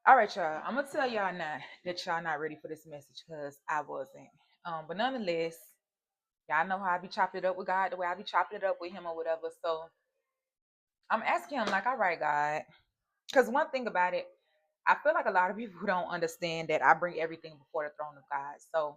All right, y'all. I'm gonna tell y'all now that y'all not ready for this message because I wasn't. But nonetheless, y'all know how I be chopping it up with God, the way I be chopping it up with Him or whatever. So I'm asking Him, like, all right, God, because one thing about it, I feel like a lot of people don't understand that I bring everything before the throne of God. So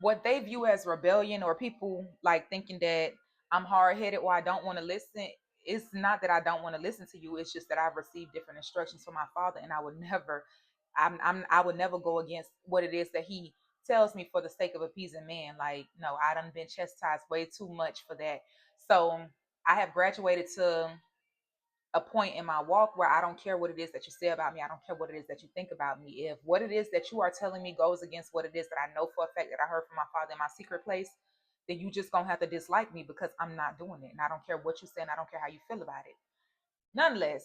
what they view as rebellion or people like thinking that I'm hard headed or I don't want to listen. It's not that I don't want to listen to you. It's just that I've received different instructions from my father, and I would never go against what it is that he tells me for the sake of appeasing man. Like, no, I done been chastised way too much for that. So I have graduated to a point in my walk where I don't care what it is that you say about me. I don't care what it is that you think about me. If what it is that you are telling me goes against what it is that I know for a fact that I heard from my father in my secret place, then you just gonna have to dislike me because I'm not doing it. And I don't care what you say and I don't care how you feel about it. Nonetheless,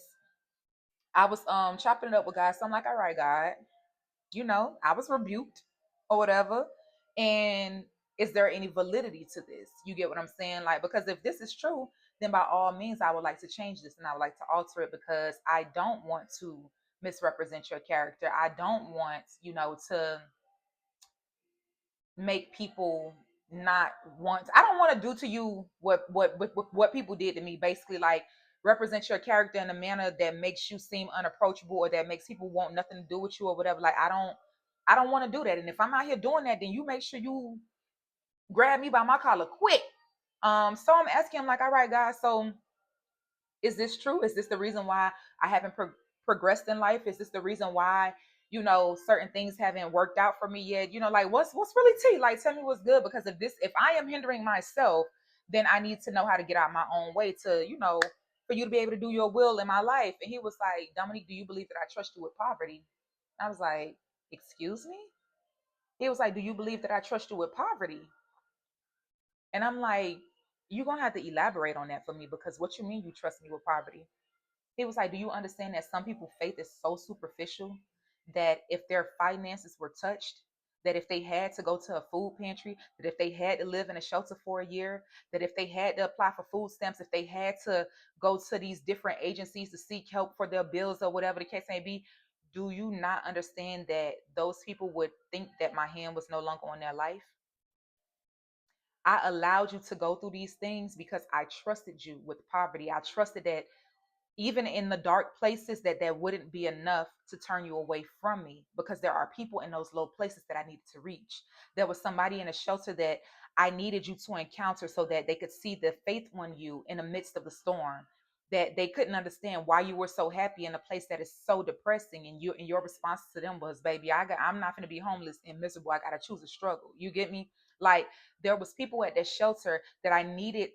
I was chopping it up with God. So I'm like, all right, God, I was rebuked or whatever. And is there any validity to this? You get what I'm saying? Like, because if this is true, then by all means, I would like to change this and I would like to alter it because I don't want to misrepresent your character. I don't want, to make people not want. I don't want to do to you what people did to me. Basically, like represent your character in a manner that makes you seem unapproachable or that makes people want nothing to do with you or whatever. Like I don't want to do that. And if I'm out here doing that, then you make sure you grab me by my collar quick. So I'm asking him like, all right, guys. So is this true? Is this the reason why I haven't progressed in life? Is this the reason why certain things haven't worked out for me yet? Like what's really tea? Like tell me what's good because if I am hindering myself, then I need to know how to get out my own way to for you to be able to do your will in my life. And he was like, Dominique, do you believe that I trust you with poverty? I was like, excuse me. He was like, do you believe that I trust you with poverty? And I'm like, you're gonna have to elaborate on that for me because what you mean you trust me with poverty? He was like, do you understand that some people's faith is so superficial that if their finances were touched, that if they had to go to a food pantry, that if they had to live in a shelter for a year, that if they had to apply for food stamps, if they had to go to these different agencies to seek help for their bills or whatever the case may be, do you not understand that those people would think that my hand was no longer on their life? I allowed you to go through these things because I trusted you with poverty. I trusted that even in the dark places that wouldn't be enough to turn you away from me because there are people in those low places that I needed to reach. There was somebody in a shelter that I needed you to encounter so that they could see the faith on you in the midst of the storm, that they couldn't understand why you were so happy in a place that is so depressing. And your response to them was, baby, I'm not going to be homeless and miserable. I got to choose a struggle. You get me? Like there was people at that shelter that I needed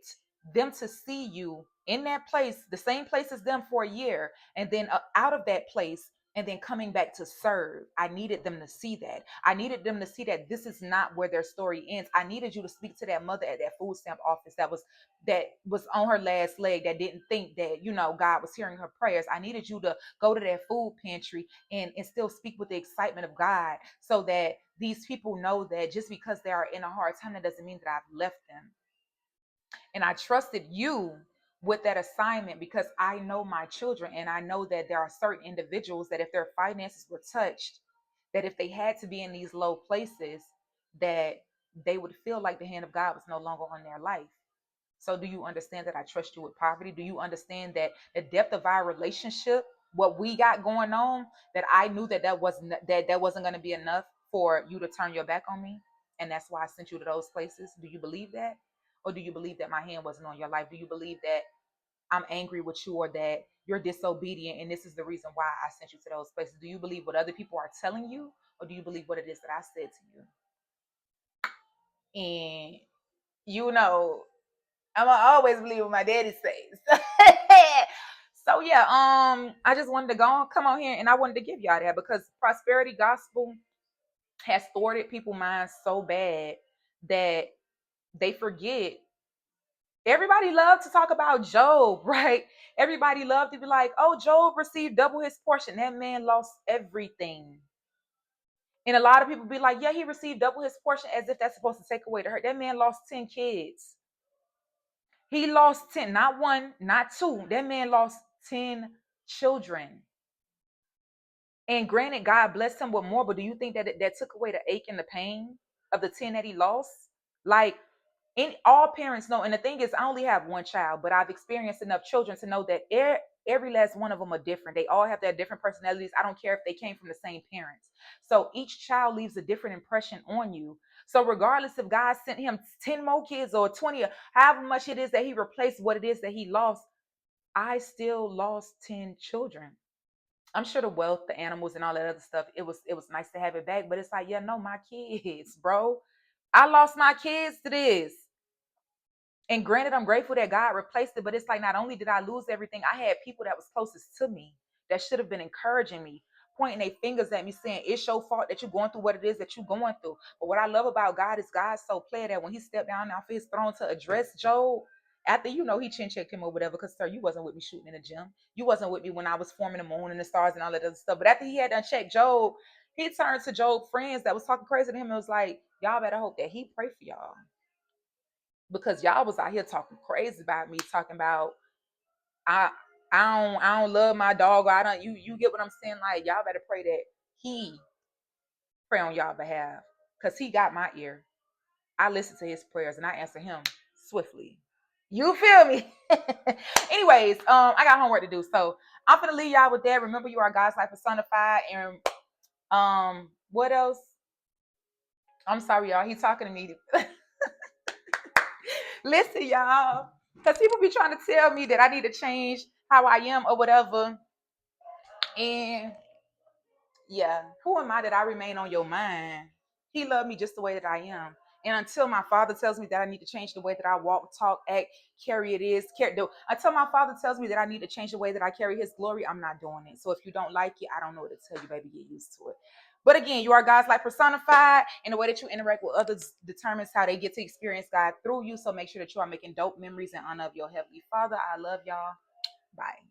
them to see you in that place, the same place as them for a year, and then out of that place, and then coming back to serve. I needed them to see that. I needed them to see that this is not where their story ends. I needed you to speak to that mother at that food stamp office that was on her last leg, that didn't think that God was hearing her prayers. I needed you to go to that food pantry and still speak with the excitement of God, so that these people know that just because they are in a hard time, that doesn't mean that I've left them. And I trusted you with that assignment because I know my children, and I know that there are certain individuals that if their finances were touched, that if they had to be in these low places, that they would feel like the hand of God was no longer on their life. So do you understand that I trust you with poverty? Do you understand that the depth of our relationship, what we got going on, that I knew that wasn't going to be enough for you to turn your back on me? And that's why I sent you to those places. Do you believe that? Or do you believe that my hand wasn't on your life? Do you believe that I'm angry with you or that you're disobedient and this is the reason why I sent you to those places? Do you believe what other people are telling you, or do you believe what it is that I said to you? And you know, I'm gonna always believe what my daddy says. So yeah, I just wanted to come on here and I wanted to give y'all that because prosperity gospel has thwarted people's minds so bad that they forget. Everybody loved to talk about Job, right? Everybody loved to be like, oh, Job received double his portion. That man lost everything. And a lot of people be like, yeah, he received double his portion, as if that's supposed to take away the hurt. That man lost 10 kids. He lost 10, not one, not two. That man lost 10 children. And granted, God blessed him with more, but do you think that that took away the ache and the pain of the 10 that he lost? Like, in all parents know, and the thing is, I only have one child, but I've experienced enough children to know that every last one of them are different. They all have their different personalities. I don't care if they came from the same parents. So each child leaves a different impression on you. So regardless if God sent him 10 more kids or 20 or however much it is that he replaced what it is that he lost, I still lost 10 children. I'm sure the wealth, the animals, and all that other stuff, it was nice to have it back. But it's like, yeah, no, my kids, bro. I lost my kids to this. And granted, I'm grateful that God replaced it, but it's like not only did I lose everything, I had people that was closest to me that should have been encouraging me, pointing their fingers at me, saying it's your fault that you're going through what it is that you're going through. But what I love about God is God's so player that when he stepped down off his throne to address Job, after he chin checked him or whatever, because sir, you wasn't with me shooting in the gym. You wasn't with me when I was forming the moon and the stars and all that other stuff. But after he had unchecked Job, he turned to Job's friends that was talking crazy to him and was like, y'all better hope that he pray for y'all, because y'all was out here talking crazy about me, talking about I I don't love my dog. Or I don't you get what I'm saying? Like y'all better pray that he pray on y'all behalf, because he got my ear. I listen to his prayers and I answer him swiftly. You feel me? Anyways, I got homework to do, so I'm gonna leave y'all with that. Remember, you are God's life personified, and what else? I'm sorry, y'all. He's talking to me. Listen, y'all, because people be trying to tell me that I need to change how I am or whatever. And yeah, who am I that I remain on your mind? He loved me just the way that I am. And until my father tells me that I need to change the way that I walk, talk, act, carry it is, until my father tells me that I need to change the way that I carry his glory, I'm not doing it. So if you don't like it, I don't know what to tell you, baby. Get used to it. But again, you are God's light personified, and the way that you interact with others determines how they get to experience God through you. So make sure that you are making dope memories in honor of your Heavenly Father. I love y'all. Bye.